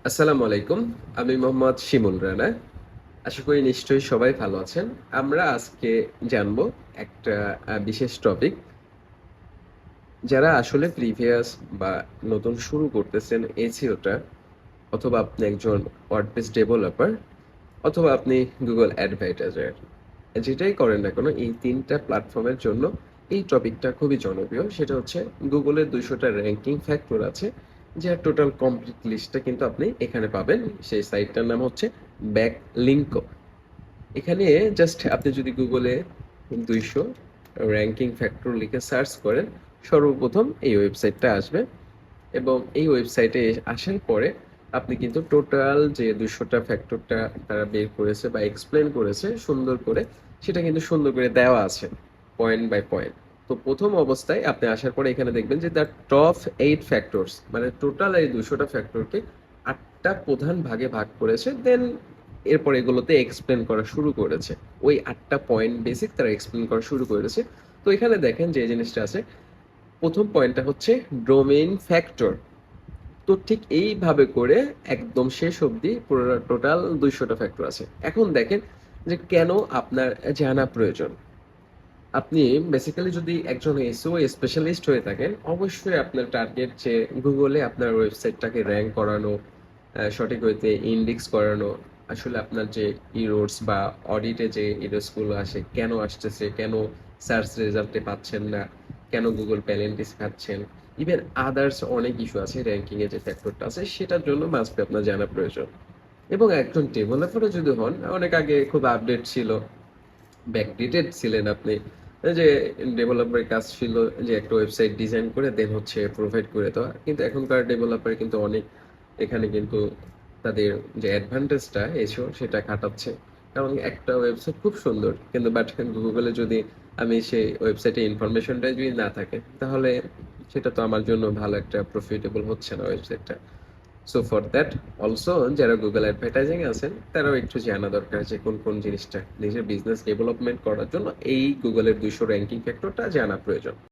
আসসালামু আলাইকুম। আমি মোহাম্মদ শিমুল রানা। আশা করি নিশ্চয়ই সবাই ভালো আছেন। আমরা আজকে জানবো একটা বিশেষ টপিক। যারা আসলে প্রিভিয়াস বা নতুন শুরু করতেছেন এসইওটা, অথবা আপনি একজন ওয়ার্ডপ্রেস ডেভেলপার, অথবা আপনি গুগল অ্যাডভার্টাইজার, যেটাই করেন না কেন এই ৩টা প্ল্যাটফর্মের জন্য এই টপিকটা খুবই জনপ্রিয়। সেটা হচ্ছে গুগলের ২০০টা র‍্যাংকিং ফ্যাক্টর আছে, যার টোটাল কমপ্লিট লিস্টটা কিন্তু আপনি এখানে পাবেন। সেই সাইটটার নাম হচ্ছে ব্যাকলিঙ্কো। এখানে জাস্ট আপনি যদি গুগলে ২০০ র‍্যাংকিং ফ্যাক্টর লিখে সার্চ করেন, সর্বপ্রথম এই ওয়েবসাইটটা আসবে এবং এই ওয়েবসাইটে আসার পরে আপনি কিন্তু টোটাল যে ২০০টা ফ্যাক্টরটা তারা বের করেছে বা এক্সপ্লেন করেছে সুন্দর করে, সেটা কিন্তু সুন্দর করে দেওয়া আছে পয়েন্ট বাই পয়েন্ট। তো প্রথম অবস্থায় আপনি আসার পরে এখানে দেখবেন যে তার টপ 8 ফ্যাক্টরস, মানে টোটাল এই ২০০টা ফ্যাক্টরকে ৮টা প্রধান ভাগে ভাগ করেছে। দেন এরপর এগুলোতে এক্সপ্লেন করা শুরু করেছে। ওই ৮টা পয়েন্ট বেসিক তারা এক্সপ্লেন করা শুরু করেছে। তো এখানে দেখেন যে জিনিসটা আছে, প্রথম পয়েন্টটা হচ্ছে ডোমেইন ফ্যাক্টর। তো ঠিক এইভাবে করে একদম শেষ অবধি পুরো টোটাল ২০০টা ফ্যাক্টর আছে। এখন দেখেন যে কেন আপনার জানা প্রয়োজন। আপনি বেসিক্যালি যদি একজন এসইও স্পেশালিস্ট হয়ে থাকেন, অবশ্যই আপনার টার্গেট যে গুগলে আপনার ওয়েবসাইটটাকে র‍্যাঙ্ক করানো, সঠিক ওয়েতে ইন্ডেক্স করানো। আসলে আপনার যে ইরোর্স বা অডিটে যে ইরোর্সগুলো আসে, কেন আসতেছে, কেন সার্চ রেজাল্টে পাচ্ছেন না, কেন গুগল প্যালেন্টিস খাচ্ছেন, ইভেন আদার্স অনেক ইস্যু আছে র্যাঙ্কিং এ যে ফ্যাক্টরটা আছে, সেটার জন্য মাস্ট বি আপনার জানা প্রয়োজন। এবং একজন ডেভেলপারও যদি হন, অনেক আগে খুব আপডেট ছিল, ব্যাকডেটেড ছিলেন আপনি। এই যে ডেভেলপারের কাজ ছিল যে একটা ওয়েবসাইট ডিজাইন করে দেন হচ্ছে প্রোভাইড করে দেওয়া, কিন্তু এখনকার ডেভেলপার কিন্তু অনেক এখানে কিন্তু তাদের যে অ্যাডভান্টেজটা এসো সেটা খাটাচ্ছে। কারণ একটা ওয়েবসাইট খুব সুন্দর, কিন্তু বাট গুগলে যদি আমি সেই ওয়েবসাইটে ইনফরমেশনটাই যদি না থাকে, তাহলে সেটা তো আমার জন্য ভালো একটা প্রফিটেবল হচ্ছে না ওয়েবসাইটটা। সো ফর দ্যাট অলসো যারা গুগল অ্যাডভার্টাইজিং আছেন, তারাও একটু জানা দরকার যে কোন কোন জিনিসটা নিজের বিজনেস ডেভেলপমেন্ট করার জন্য এই গুগলের ২০০ র‍্যাঙ্কিং ফ্যাক্টরটা জানা প্রয়োজন।